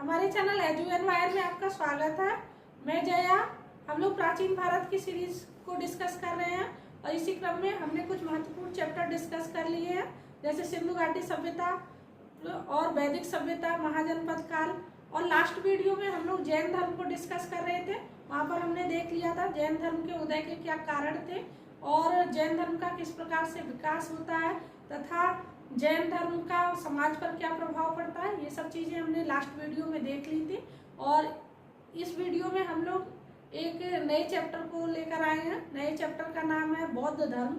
हमारे channel edu and wire में आपका स्वागत है। मैं जया। हम लोग प्राचीन भारत की सीरीज को डिस्कस कर रहे हैं और इसी क्रम में हमने कुछ महत्वपूर्ण चैप्टर डिस्कस कर लिए हैं, जैसे सिंधु घाटी सभ्यता और वैदिक सभ्यता, महाजनपद काल। और लास्ट वीडियो में हम लोग जैन धर्म को डिस्कस कर रहे थे। वहाँ पर हमने देख लिया था जैन धर्म के उदय के क्या कारण थे और जैन धर्म का किस प्रकार से विकास होता है तथा जैन धर्म का समाज पर क्या प्रभाव पड़ता है। ये सब चीज़ें हमने लास्ट वीडियो में देख ली थी और इस वीडियो में हम लोग एक नए चैप्टर को लेकर आए हैं। नए चैप्टर का नाम है बौद्ध धर्म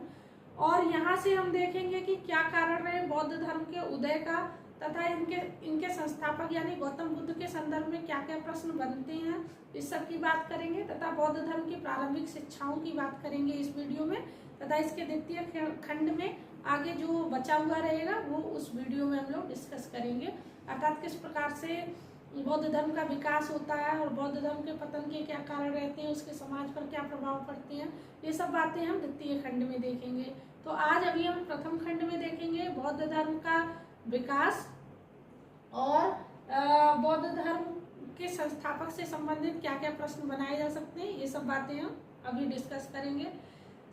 और यहाँ से हम देखेंगे कि क्या कारण रहे बौद्ध धर्म के उदय का तथा इनके संस्थापक यानी गौतम बुद्ध के संदर्भ में क्या क्या प्रश्न बनते हैं, इस सब की बात करेंगे तथा बौद्ध धर्म की प्रारंभिक शिक्षाओं की बात करेंगे इस वीडियो में तथा इसके द्वितीय खंड में आगे जो बचा हुआ रहेगा वो उस वीडियो में हम लोग डिस्कस करेंगे, अर्थात किस प्रकार से बौद्ध धर्म का विकास होता है और बौद्ध धर्म के पतन के क्या कारण रहते हैं, उसके समाज पर क्या प्रभाव पड़ते हैं। ये सब बातें हम द्वितीय खंड में देखेंगे। तो आज अभी हम प्रथम खंड में देखेंगे बौद्ध धर्म का विकास और बौद्ध धर्म के संस्थापक से संबंधित क्या क्या प्रश्न बनाए जा सकते हैं, ये सब बातें हम अभी डिस्कस करेंगे।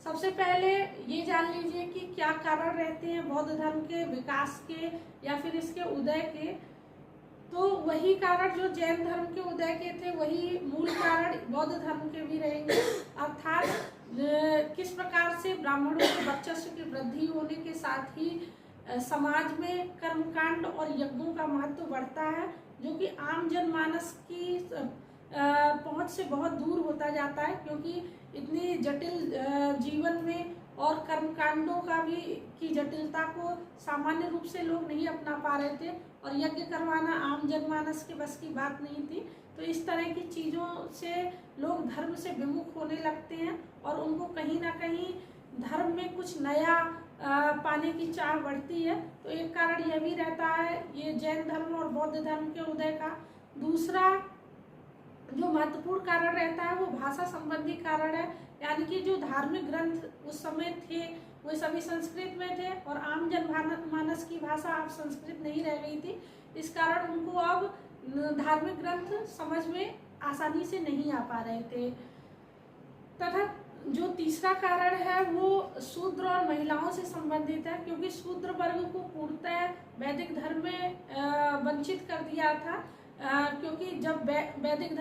सबसे पहले ये जान लीजिए कि क्या कारण रहते हैं बौद्ध धर्म के विकास के या फिर इसके उदय के। तो वही कारण जो जैन धर्म के उदय के थे वही मूल कारण बौद्ध धर्म के भी रहेंगे, अर्थात किस प्रकार से ब्राह्मणों के वर्चस्व की वृद्धि होने के साथ ही समाज में कर्मकांड और यज्ञों का महत्व बढ़ता है, जो कि आम जनमानस की पहुंच से बहुत दूर होता जाता है, क्योंकि इतनी जटिल जीवन में और कर्मकांडों का भी की जटिलता को सामान्य रूप से लोग नहीं अपना पा रहे थे और यज्ञ करवाना आम जनमानस के बस की बात नहीं थी। तो इस तरह की चीज़ों से लोग धर्म से विमुख होने लगते हैं और उनको कहीं ना कहीं धर्म में कुछ नया पाने की चाह बढ़ती है। तो एक कारण यह भी रहता है ये जैन धर्म और बौद्ध धर्म के उदय का। दूसरा जो महत्वपूर्ण कारण रहता है वो भाषा संबंधी कारण है, यानी कि जो धार्मिक ग्रंथ उस समय थे वो सभी संस्कृत में थे और आम जनमानस की भाषा अब संस्कृत नहीं रह गई थी। इस कारण उनको अब धार्मिक ग्रंथ समझ में आसानी से नहीं आ पा रहे थे। तथा जो तीसरा कारण है वो शूद्र और महिलाओं से संबंधित है, क्योंकि शूद्र वर्ग को पूर्णतः वैदिक धर्म में वंचित कर दिया था, क्योंकि जब वैदिक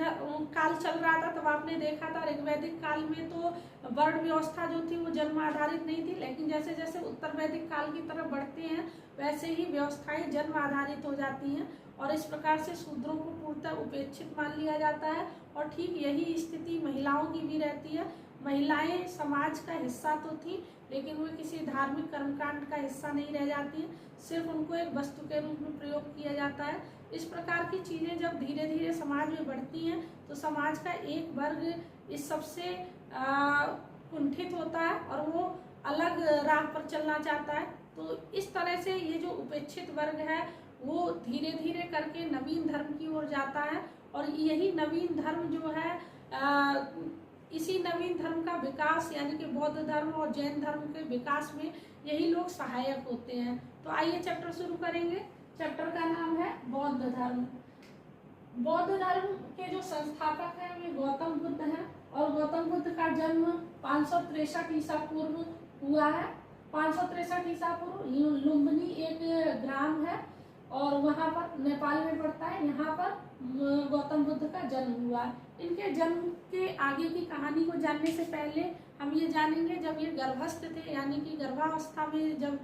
काल चल रहा था तब आपने देखा था ऋग्वैदिक काल में तो वर्ण व्यवस्था जो थी वो जन्म आधारित नहीं थी, लेकिन जैसे जैसे उत्तर वैदिक काल की तरफ बढ़ते हैं वैसे ही व्यवस्थाएं जन्म आधारित हो जाती हैं और इस प्रकार से शूद्रों को पूर्णतः उपेक्षित मान लिया जाता है। और ठीक यही स्थिति महिलाओं की भी रहती है। महिलाएं समाज का हिस्सा तो थी लेकिन वो किसी धार्मिक कर्मकांड का हिस्सा नहीं रह जाती हैं, सिर्फ उनको एक वस्तु के रूप में प्रयोग किया जाता है। इस प्रकार की चीज़ें जब धीरे धीरे समाज में बढ़ती हैं तो समाज का एक वर्ग इस सबसे कुंठित होता है और वो अलग राह पर चलना चाहता है। तो इस तरह से ये जो उपेक्षित वर्ग है वो धीरे धीरे करके नवीन धर्म की ओर जाता है और यही नवीन धर्म जो है इसी नवीन धर्म का विकास यानी कि बौद्ध धर्म और जैन धर्म के विकास में यही लोग सहायक होते हैं। तो आइए चैप्टर शुरू करेंगे। चैप्टर का नाम है बौद्ध धर्म। बौद्ध धर्म के जो संस्थापक हैं वे गौतम बुद्ध हैं और गौतम बुद्ध का जन्म 563 ईसा पूर्व हुआ है। 563 ईसा पूर्व लुम्बिनी एक ग्राम है और वहाँ पर नेपाल में पड़ता है, यहाँ पर गौतम बुद्ध का जन्म हुआ है। इनके जन्म के आगे की कहानी को जानने से पहले हम ये जानेंगे जब ये गर्भस्थ थे यानी कि गर्भावस्था में जब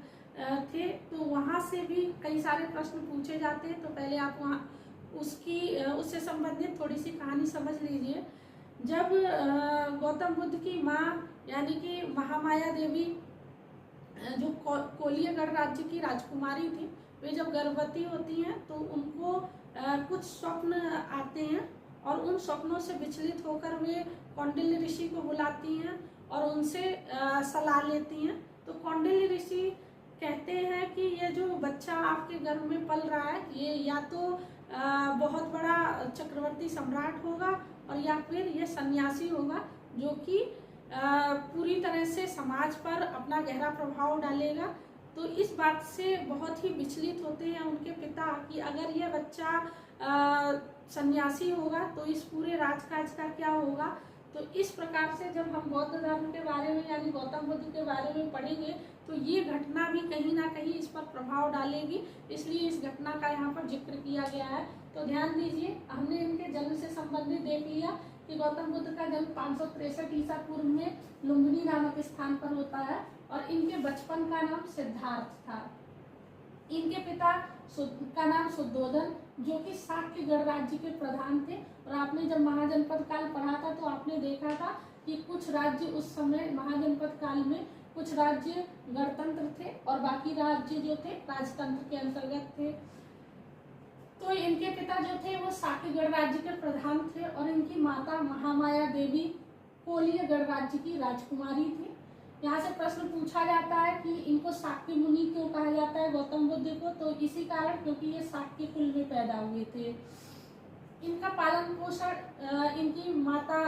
थे तो वहाँ से भी कई सारे प्रश्न पूछे जाते हैं। तो पहले आप वहाँ उससे संबंधित थोड़ी सी कहानी समझ लीजिए। जब गौतम बुद्ध की माँ यानी कि महामाया देवी जो कोलियगढ़ राज्य की राजकुमारी थी, वे जब गर्भवती होती हैं तो उनको कुछ स्वप्न आते हैं और उन स्वप्नों से विचलित होकर वे कौंडिल्य ऋषि को बुलाती हैं और उनसे सलाह लेती हैं। तो कौंडिल्य ऋषि कहते हैं कि ये जो बच्चा आपके गर्भ में पल रहा है ये या तो बहुत बड़ा चक्रवर्ती सम्राट होगा और या फिर ये सन्यासी होगा जो कि पूरी तरह से समाज पर अपना गहरा प्रभाव डालेगा। तो इस बात से बहुत ही विचलित होते हैं उनके पिता कि अगर यह बच्चा सन्यासी होगा तो इस पूरे राजकाज का क्या होगा। तो इस प्रकार से जब हम बौद्ध धर्म के बारे में यानी गौतम बुद्ध के बारे में पढ़ेंगे तो ये घटना भी कहीं ना कहीं इस पर प्रभाव डालेगी, इसलिए इस घटना का यहाँ पर जिक्र किया गया है। तो ध्यान दीजिए, हमने इनके जन्म से संबंधित देख लिया कि गौतम बुद्ध का जन्म 563 ईसा पूर्व में लुम्बिनी नामक स्थान पर होता है और इनके बचपन का नाम सिद्धार्थ था। इनके पिता का नाम शुद्धोधन, जो कि शाक्य गणराज्य के प्रधान थे। और आपने जब महाजनपद काल पढ़ा था तो आपने देखा था कि कुछ राज्य उस समय महाजनपद काल में कुछ राज्य गणतंत्र थे और बाकी राज्य जो थे राजतंत्र के अंतर्गत थे। तो इनके पिता जो थे वो शाक्य गणराज्य के प्रधान थे और इनकी माता महामाया देवी कोलीय गणराज्य की राजकुमारी थी। यहाँ से प्रश्न पूछा जाता है कि इनको शाक्य मुनि क्यों कहा जाता है गौतम बुद्ध को, तो इसी कारण क्योंकि ये शाक्य कुल में पैदा हुए थे। इनका पालन पोषण इनकी माता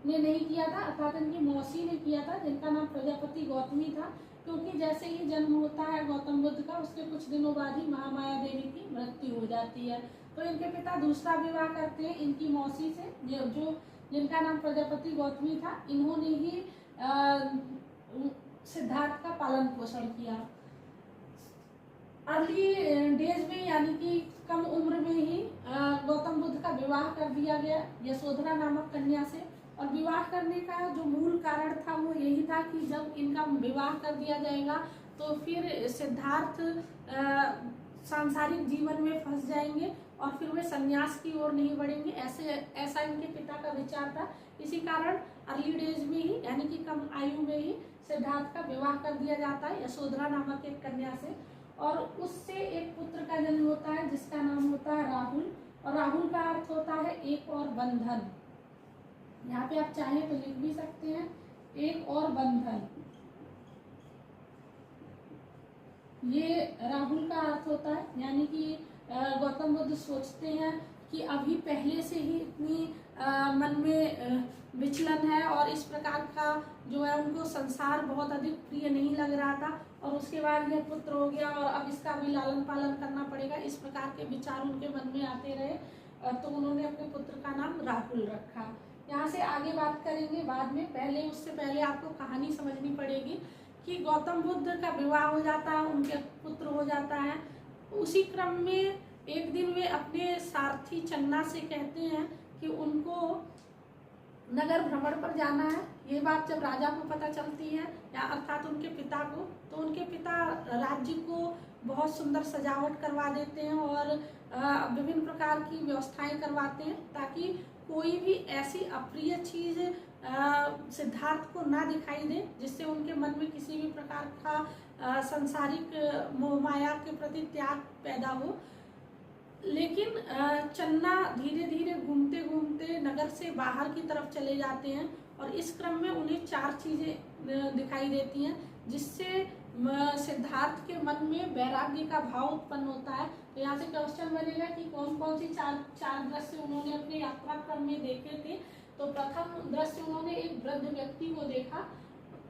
ने नहीं किया था, अर्थात इनकी मौसी ने किया था, जिनका नाम प्रजापति गौतमी था। क्योंकि जैसे ही जन्म होता है गौतम बुद्ध का, उसके कुछ दिनों बाद ही महामाया देवी की मृत्यु हो जाती है। तो इनके पिता दूसरा विवाह करते हैं इनकी मौसी से, जो जिनका नाम प्रजापति गौतमी था। इन्होंने ही सिद्धार्थ का पालन पोषण किया। अर्ली डेज में यानी कि कम उम्र में ही गौतम बुद्ध का विवाह कर दिया गया यशोधरा नामक कन्या से। और विवाह करने का जो मूल कारण था वो यही था कि जब इनका विवाह कर दिया जाएगा तो फिर सिद्धार्थ सांसारिक जीवन में फंस जाएंगे और फिर वे सन्यास की ओर नहीं बढ़ेंगे, ऐसा इनके पिता का विचार था। इसी कारण अर्ली डेज में ही यानी कि कम आयु में ही सिद्धार्थ का विवाह कर दिया जाता है यशोधरा नामक एक कन्या से। और उससे एक पुत्र का जन्म होता है जिसका नाम होता है राहुल। और राहुल का अर्थ होता है एक और बंधन। यहाँ पे आप चाहें तो लिख भी सकते हैं एक और बंधन, ये राहुल का अर्थ होता है। यानी कि गौतम बुद्ध सोचते हैं कि अभी पहले से ही इतनी मन में विचलन है और इस प्रकार का जो है उनको संसार बहुत अधिक प्रिय नहीं लग रहा था, और उसके बाद यह पुत्र हो गया और अब इसका भी लालन पालन करना पड़ेगा, इस प्रकार के विचार उनके मन में आते रहे। तो उन्होंने अपने पुत्र का नाम राहुल रखा। यहाँ से आगे बात करेंगे बाद में, पहले उससे पहले आपको कहानी समझनी पड़ेगी कि गौतम बुद्ध का विवाह हो जाता है, उनके पुत्र हो जाता है। उसी क्रम में एक दिन वे अपने सारथी चन्ना से कहते हैं कि उनको नगर भ्रमण पर जाना है। ये बात जब राजा को पता चलती है या अर्थात उनके पिता को, तो उनके पिता राज्य को बहुत सुंदर सजावट करवा देते हैं और विभिन्न प्रकार की व्यवस्थाएं करवाते हैं ताकि कोई भी ऐसी अप्रिय चीज सिद्धार्थ को ना दिखाई दे जिससे उनके मन में किसी भी प्रकार का सांसारिक मोह माया के प्रति त्याग पैदा हो। लेकिन चन्ना धीरे धीरे घूमते घूमते नगर से बाहर की तरफ चले जाते हैं और इस क्रम में उन्हें चार चीजें दिखाई देती हैं जिससे सिद्धार्थ के मन में वैराग्य का भाव उत्पन्न होता है। तो यहाँ से क्वेश्चन बनेगा कि कौन कौन सी चार दृश्य उन्होंने अपने यात्रा क्रम में देखे थे। तो प्रथम दृश्य उन्होंने एक वृद्ध व्यक्ति को देखा।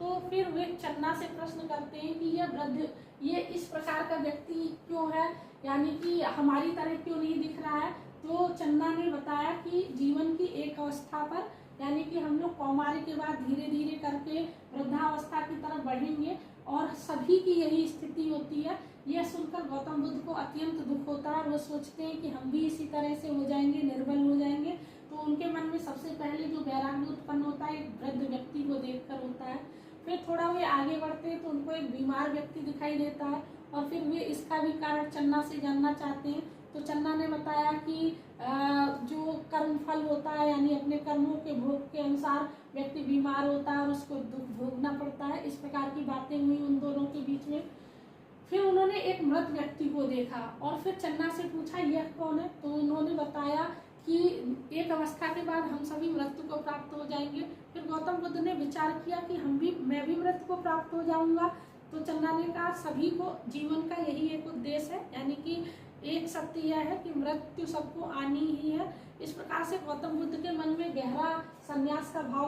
तो फिर वे चन्ना से प्रश्न करते हैं कि यह वृद्ध ये इस प्रकार का व्यक्ति क्यों है, यानी कि हमारी तरह क्यों नहीं दिख रहा है। तो चन्ना ने बताया कि जीवन की एक अवस्था पर यानी कि हम लोग कौमार्य के बाद धीरे धीरे करके वृद्धावस्था की तरफ बढ़ेंगे और सभी की यही स्थिति होती है। यह सुनकर गौतम बुद्ध को अत्यंत दुख होता है और वो सोचते हैं कि हम भी इसी तरह से हो जाएंगे, निर्बल हो जाएंगे। तो उनके मन में सबसे पहले जो वैराग्य उत्पन्न होता है एक वृद्ध व्यक्ति को देखकर होता है। फिर थोड़ा वे आगे बढ़ते हैं तो उनको एक बीमार व्यक्ति दिखाई देता है और फिर वे इसका भी कारण चन्ना से जानना चाहते हैं। तो चन्ना ने बताया कि जो कर्म फल होता है यानी अपने कर्मों के भोग के अनुसार व्यक्ति बीमार होता है और उसको दुख भोगना पड़ता है। इस प्रकार की बातें हुई उन दोनों के बीच में। फिर उन्होंने एक मृत व्यक्ति को देखा और फिर चन्ना से पूछा यह कौन है। तो उन्होंने बताया कि एक अवस्था के बाद हम सभी मृत्यु को प्राप्त हो जाएंगे। फिर गौतम बुद्ध ने विचार किया कि मैं भी मृत्यु को प्राप्त हो जाऊंगा। तो चन्ना ने कहा सभी को जीवन का यही एक उद्देश्य है, यानी कि एक सत्य यह है कि मृत्यु सबको आनी ही है। इस प्रकार से गौतम बुद्ध के मन में गहरा संन्यास का भाव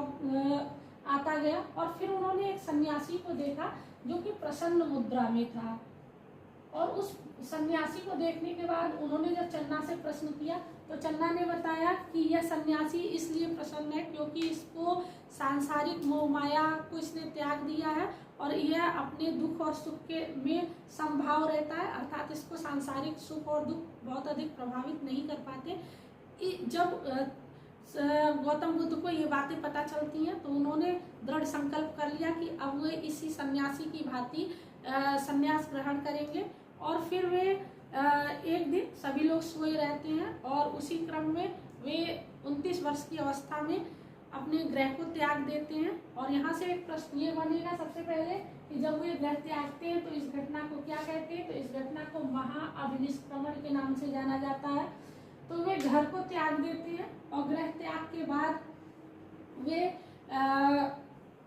आता गया। और फिर उन्होंने एक सन्यासी को देखा जो कि प्रसन्न मुद्रा में था। और उस सन्यासी को देखने के बाद उन्होंने जब चन्ना से प्रश्न किया तो चन्ना ने बताया कि यह सन्यासी इसलिए प्रसन्न है क्योंकि इसको सांसारिक मोह माया को इसने त्याग दिया है और यह अपने दुख और सुख के में समभाव रहता है, अर्थात इसको सांसारिक सुख और दुख बहुत अधिक प्रभावित नहीं कर पाते। जब गौतम बुद्ध को ये बातें पता चलती हैं तो उन्होंने दृढ़ संकल्प कर लिया कि अब वे इसी सन्यासी की भांति सन्यास ग्रहण करेंगे। और फिर वे एक दिन सभी लोग सोए रहते हैं और उसी क्रम में वे 29 वर्ष की अवस्था में अपने गृह को त्याग देते हैं। और यहाँ से एक प्रश्न ये बनेगा सबसे पहले कि जब वे गृह त्यागते हैं तो इस घटना को क्या कहते हैं? तो इस घटना को महाअभिनिष्क्रमण के नाम से जाना जाता है। तो वे घर को त्याग देते हैं और गृह त्याग के बाद वे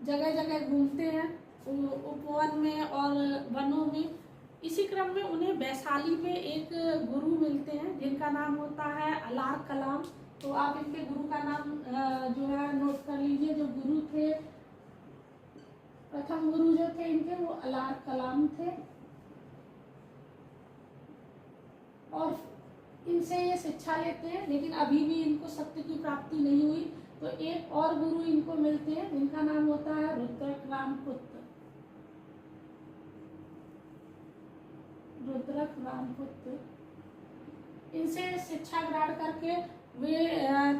जगह जगह घूमते हैं उपवन में और वनों में। इसी क्रम में उन्हें वैशाली में एक गुरु मिलते हैं जिनका नाम होता है अलार कलाम। तो आप इनके गुरु का नाम जो है नोट कर लीजिए। जो गुरु थे, प्रथम गुरु जो थे इनके, वो अलार कलाम थे और इनसे ये शिक्षा लेते हैं, लेकिन अभी भी इनको सत्य की प्राप्ति नहीं हुई। तो एक और गुरु इनको मिलते हैं जिनका नाम होता है रुद्रक रामपुत्र। रुद्रक रामपुत्र इनसे शिक्षा ग्रहण करके वे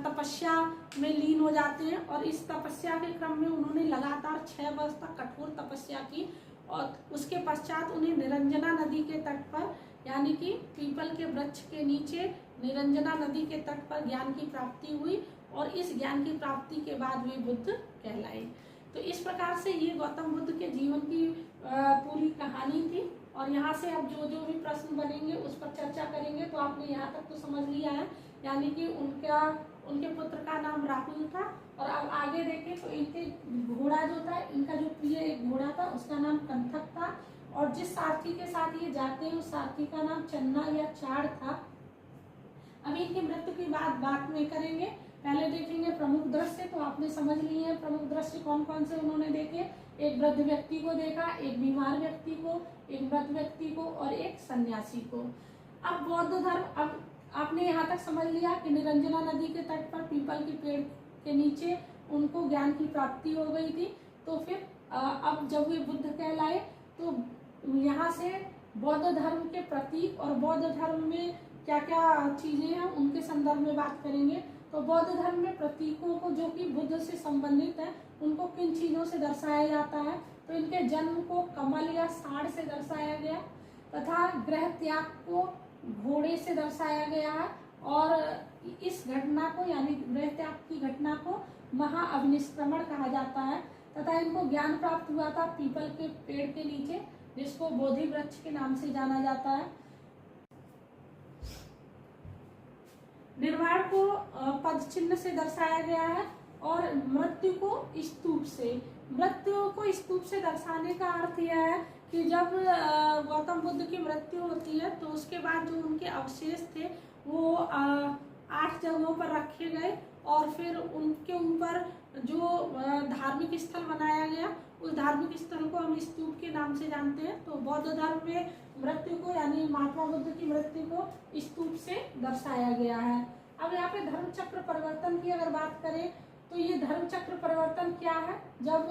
तपस्या में लीन हो जाते हैं और इस तपस्या के क्रम में उन्होंने लगातार 6 वर्ष तक कठोर तपस्या की। और उसके पश्चात उन्हें निरंजना नदी के तट पर, यानी कि पीपल के वृक्ष के नीचे निरंजना नदी के तट पर ज्ञान की प्राप्ति हुई और इस ज्ञान की प्राप्ति के बाद वे बुद्ध कहलाए। तो इस प्रकार से ये गौतम बुद्ध के जीवन की पूरी कहानी थी। और यहाँ से अब जो जो भी प्रश्न बनेंगे उस पर चर्चा करेंगे। तो आपने यहाँ तक तो समझ लिया है, यानी कि उनके पुत्र का नाम राहुल था। और अब आगे देखें तो इनके घोड़ा जो था, इनका जो प्रिय एक घोड़ा था उसका नाम कंथक था। और जिस सारथी के साथ ये जाते हैं उस सारथी का नाम चन्ना या चाड़ था। अभी इनकी मृत्यु की बात में करेंगे। पहले देखेंगे प्रमुख दृश्य। तो आपने समझ लिए हैं प्रमुख दृश्य कौन कौन से उन्होंने देखे। एक वृद्ध व्यक्ति को देखा, एक बीमार व्यक्ति को, एक वृद्ध व्यक्ति को और एक सन्यासी को। अब बौद्ध धर्म, अब आपने यहाँ तक समझ लिया कि निरंजना नदी के तट पर पीपल के पेड़ के नीचे उनको ज्ञान की प्राप्ति हो गई थी। तो फिर अब जब वे बुद्ध कहलाए तो यहाँ से बौद्ध धर्म के प्रतीक और बौद्ध धर्म में क्या क्या चीजें हैं उनके संदर्भ में बात करेंगे। तो बौद्ध धर्म में प्रतीकों को जो कि बुद्ध से संबंधित है उनको किन चीजों से दर्शाया जाता है? तो इनके जन्म को कमल या सांड से दर्शाया गया तथा गृह त्याग को घोड़े से दर्शाया गया है। और इस घटना को, यानी गृह त्याग की घटना को महाअभिनिष्क्रमण कहा जाता है। तथा इनको ज्ञान प्राप्त हुआ था पीपल के पेड़ के नीचे, जिसको बोधि वृक्ष के नाम से जाना जाता है। निर्वाण को पद चिन्ह से दर्शाया गया है और मृत्यु को स्तूप से। मृत्यु को स्तूप से दर्शाने का अर्थ यह है कि जब गौतम बुद्ध की मृत्यु होती है तो उसके बाद जो उनके अवशेष थे वो 8 जगहों पर रखे गए और फिर उनके ऊपर जो धार्मिक स्थल बनाया गया उस धार्मिक स्थल को हम स्तूप के नाम से जानते हैं। तो बौद्ध धर्म में मृत्यु को, यानी महात्मा बुद्ध की मृत्यु को स्तूप से दर्शाया गया है। अब यहाँ पे धर्म चक्र परिवर्तन की अगर बात करें तो ये धर्म चक्र परिवर्तन क्या है? जब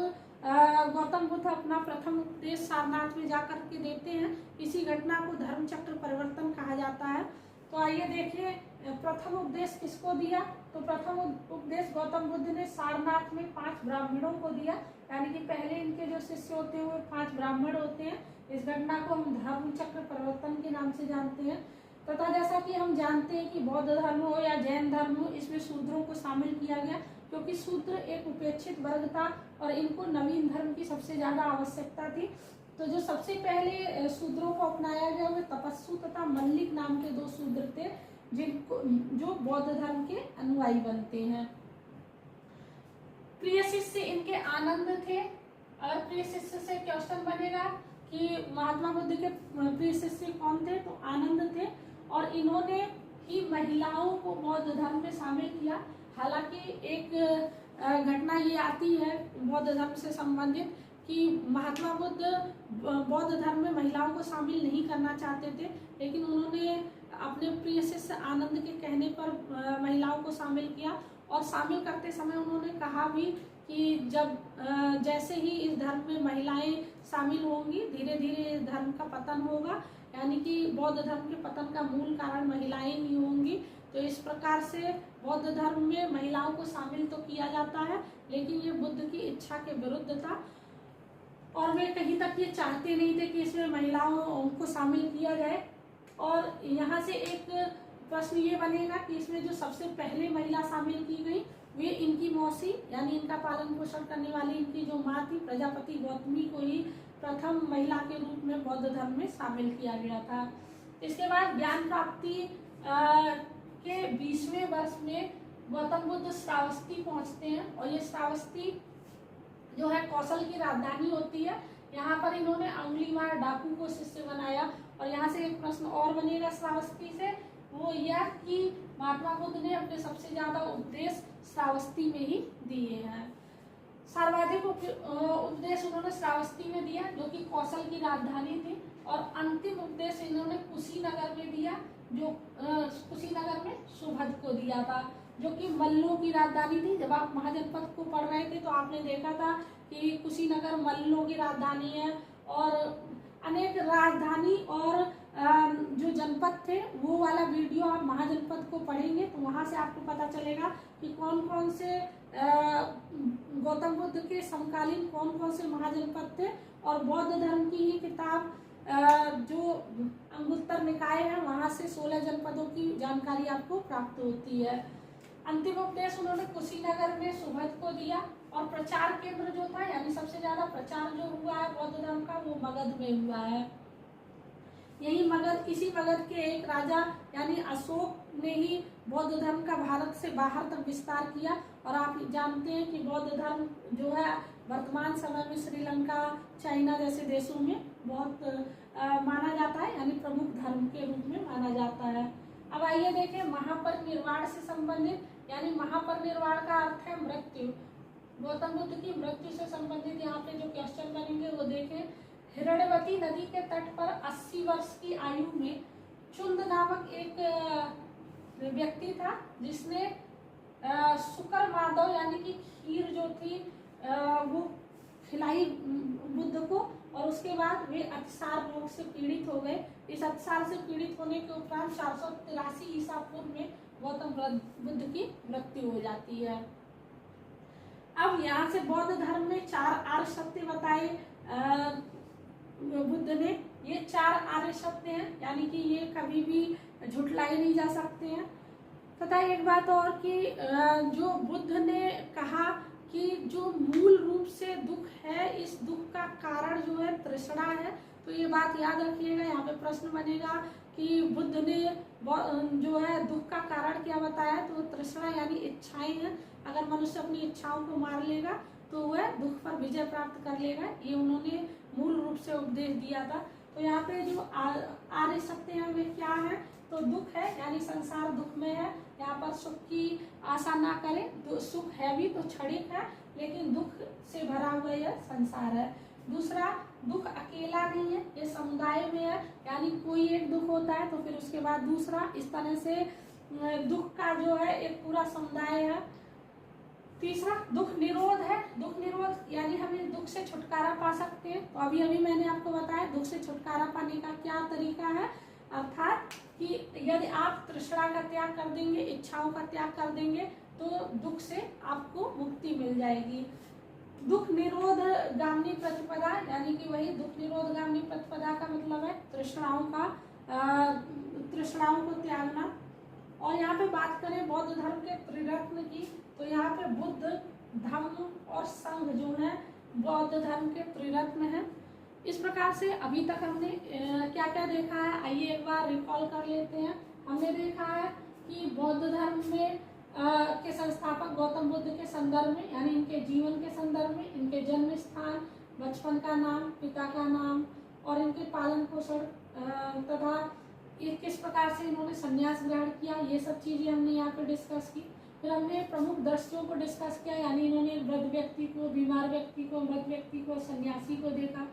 गौतम बुद्ध अपना प्रथम उपदेश सारनाथ में जाकर के देते हैं, इसी घटना को धर्म चक्र परिवर्तन कहा जाता है। तो आइए देखिए प्रथम उपदेश किसको दिया। तो प्रथम उपदेश गौतम बुद्ध ने सारनाथ में 5 ब्राह्मणों को दिया, यानी कि पहले इनके जो शिष्य होते हैं वो 5 ब्राह्मण होते हैं। इस घटना को हम धर्म चक्र परिवर्तन के नाम से जानते हैं। तथा जैसा कि हम जानते हैं कि बौद्ध धर्म हो या जैन धर्म हो, इसमें शूद्रों को शामिल किया गया क्योंकि शूद्र एक उपेक्षित वर्ग था और इनको नवीन धर्म की सबसे ज्यादा आवश्यकता थी। तो जो सबसे पहले शूद्रों को अपनाया गया वे तपस्सु तथा मल्लिक नाम के 2 शूद्र थे जिनको जो बौद्ध धर्म के अनुयायी बनते हैं। प्रिय शिष्य इनके आनंद थे। और प्रिय शिष्य से क्वेश्चन बनेगा कि महात्मा बुद्ध के प्रिय शिष्य कौन थे? तो आनंद थे। और इन्होंने ही महिलाओं को बौद्ध धर्म में शामिल किया। हालांकि एक घटना ये आती है बौद्ध धर्म से संबंधित कि महात्मा बुद्ध बौद्ध धर्म में महिलाओं को शामिल नहीं करना चाहते थे, लेकिन उन्होंने अपने प्रिय शिष्य आनंद के कहने पर महिलाओं को शामिल किया। और शामिल करते समय उन्होंने कहा भी कि जब जैसे ही इस धर्म में महिलाएं शामिल होंगी, धीरे धीरे इस धर्म का पतन होगा, यानी कि बौद्ध धर्म के पतन का मूल कारण महिलाएं ही होंगी। तो इस प्रकार से बौद्ध धर्म में महिलाओं को शामिल तो किया जाता है, लेकिन ये बुद्ध की इच्छा के विरुद्ध था और वे कहीं तक ये चाहते नहीं थे कि इसमें महिलाओं को शामिल किया जाए। और यहाँ से एक प्रश्न ये बनेगा कि इसमें जो सबसे पहले महिला शामिल की गई वे इनकी मौसी, यानी इनका पालन पोषण करने वाली इनकी जो माँ थी प्रजापति गौतमी को ही प्रथम महिला के रूप में बौद्ध धर्म में शामिल किया गया था। इसके बाद ज्ञान प्राप्ति के 20वें वर्ष में गौतम बुद्ध श्रावस्ती पहुंचते हैं और ये श्रावस्ती जो है कौशल की राजधानी होती है। यहाँ पर इन्होंने अंगुलीमाल डाकू को शिष्य बनाया। और यहाँ से एक प्रश्न और बनेगा श्रावस्ती से, वो यह कि महात्मा बुद्ध ने अपने सबसे ज्यादा उपदेश श्रावस्ती में ही दिए हैं। सर्वाधिक उपदेश उन्होंने श्रावस्ती में दिया जो कि कौशल की राजधानी थी, और अंतिम उपदेश इन्होंने कुशीनगर में दिया, जो कुशीनगर में सुभद्र को दिया था, जो कि मल्लों की राजधानी थी। जब आप महाजनपद को पढ़ रहे थे तो आपने देखा था कि कुशीनगर मल्लों की राजधानी है, और अनेक राजधानी और जो जनपद थे वो वाला वीडियो आप महाजनपद को पढ़ेंगे तो वहां से आपको पता चलेगा कि कौन कौन से गौतम बुद्ध के समकालीन कौन कौन से महाजनपद थे। और बौद्ध धर्म की ही किताब जो अंगुत्तर निकाय है वहां से 16 जनपदों की जानकारी आपको प्राप्त होती है। अंतिम उपदेश उन्होंने कुशीनगर में सुभद्र को दिया, और प्रचार केंद्र जो था, यानी सबसे ज्यादा प्रचार जो हुआ है बौद्ध धर्म का, वो मगध में हुआ है। यही मगध, इसी मगध के एक राजा यानी अशोक ने ही बौद्ध धर्म का भारत से बाहर तक विस्तार किया। और आप जानते हैं कि बौद्ध धर्म जो है वर्तमान समय में श्रीलंका, चाइना जैसे देशों में बहुत माना जाता है, यानी प्रमुख धर्म के रूप में माना जाता है। अब आइए देखें महापरिनिर्वाण से संबंधित, यानी महापरिनिर्वाण का अर्थ है मृत्यु। गौतम बुद्ध की मृत्यु से संबंधित यहाँ पे जो क्वेश्चन बनेंगे वो देखें। हिरण्यवती नदी के तट पर 80 वर्ष की आयु में चुंद नामक एक व्यक्ति था जिसने शुकर माधव यानी कि खीर जो थी वो खिलाई बुद्ध को, और उसके बाद वे अतिसार रोग से पीड़ित हो गए। इस अतिसार से पीड़ित होने के उपरांत 483 ईसा पूर्व में गौतम बुद्ध की मृत्यु हो जाती है। अब यहाँ से बौद्ध धर्म में 4 आर्य सत्य बताए बुद्ध ने। ये 4 आर्य सत्य हैं, यानी कि ये कभी भी झुठलाए नहीं जा सकते हैं। तथा एक बात और कि जो बुद्ध ने कहा कि जो मूल रूप से दुख है, इस दुख का कारण जो है तृष्णा है। तो ये बात याद रखिएगा, यहाँ पे प्रश्न बनेगा कि बुद्ध ने जो है दुख का कारण क्या बताया, तो तृष्णा यानी इच्छाएं हैं। अगर मनुष्य अपनी इच्छाओं को मार लेगा तो वह दुख पर विजय प्राप्त कर लेगा, ये उन्होंने मूल रूप से उपदेश दिया था। तो यहाँ पे जो आर्य सत्य है वे क्या है, तो दुख है, यानी संसार दुख में है। यहाँ पर सुख की आशा ना करें, तो सुख है भी तो क्षणिक है, लेकिन दुख से भरा हुआ यह संसार है। दूसरा, दुख अकेला नहीं है, ये समुदाय में है, यानी कोई एक दुख होता है तो फिर उसके बाद दूसरा, इस तरह से दुख का जो है एक पूरा समुदाय है। तीसरा, दुख निरोध है। दुख निरोध यानी हम इस दुख से छुटकारा पा सकते हैं। तो अभी अभी मैंने आपको बताया दुख से छुटकारा पाने का क्या तरीका है, अर्थात कि यदि आप तृष्णा का त्याग कर देंगे, इच्छाओं का त्याग कर देंगे, तो दुख से आपको मुक्ति मिल जाएगी। दुख निरोध गामिनी प्रतिपदा, यानी कि वही दुख निरोध गामिनी प्रतिपदा का मतलब है तृष्णाओं को त्यागना। और यहाँ पे बात करें बौद्ध धर्म के त्रिरत्न की, तो यहाँ पे बुद्ध, धम्म और संघ जो है बौद्ध धर्म के त्रिरत्न हैं। इस प्रकार से अभी तक हमने क्या क्या देखा है, आइए एक बार रिकॉल कर लेते हैं। हमने देखा है कि बौद्ध धर्म में के संस्थापक गौतम बुद्ध के संदर्भ में, यानी इनके जीवन के संदर्भ में, इनके जन्म स्थान, बचपन का नाम, पिता का नाम और इनके पालन पोषण तथा किस प्रकार से इन्होंने संन्यास ग्रहण किया, ये सब चीजें हमने यहाँ पे डिस्कस की। फिर हमने प्रमुख दृष्टियों को डिस्कस किया, यानी इन्होंने वृद्ध व्यक्ति को, बीमार व्यक्ति को, मृत व्यक्ति को, सन्यासी को देखा।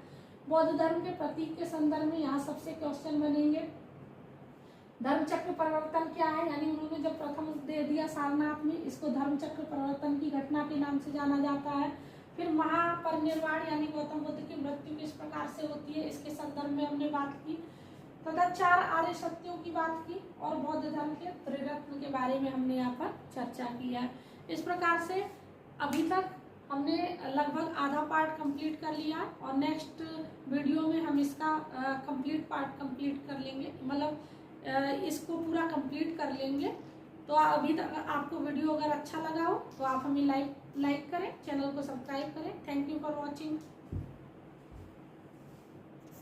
बौद्ध धर्म के प्रतीक के संदर्भ में यहाँ सबसे क्वेश्चन बनेंगे, धर्मचक्र परिवर्तन क्या है, यानी उन्होंने जब प्रथम दे दिया सारनाथ में, इसको धर्मचक्र परिवर्तन की घटना के नाम से जाना जाता है। फिर महापरिनिर्वाण यानी गौतम बुद्ध की मृत्यु किस प्रकार से होती है, इसके संदर्भ में हमने बात की। तथा 4 आर्य सत्यों की बात की और बौद्ध धर्म के त्रिरत्न के बारे में हमने यहाँ पर चर्चा की है। इस प्रकार से अभी तक हमने लगभग आधा पार्ट कंप्लीट कर लिया और नेक्स्ट वीडियो में हम इसका कंप्लीट पार्ट कंप्लीट कर लेंगे, मतलब इसको पूरा कंप्लीट कर लेंगे। तो अभी तक आपको वीडियो अगर अच्छा लगा हो तो आप हमें लाइक करें, चैनल को सब्सक्राइब करें। Thank you for watching.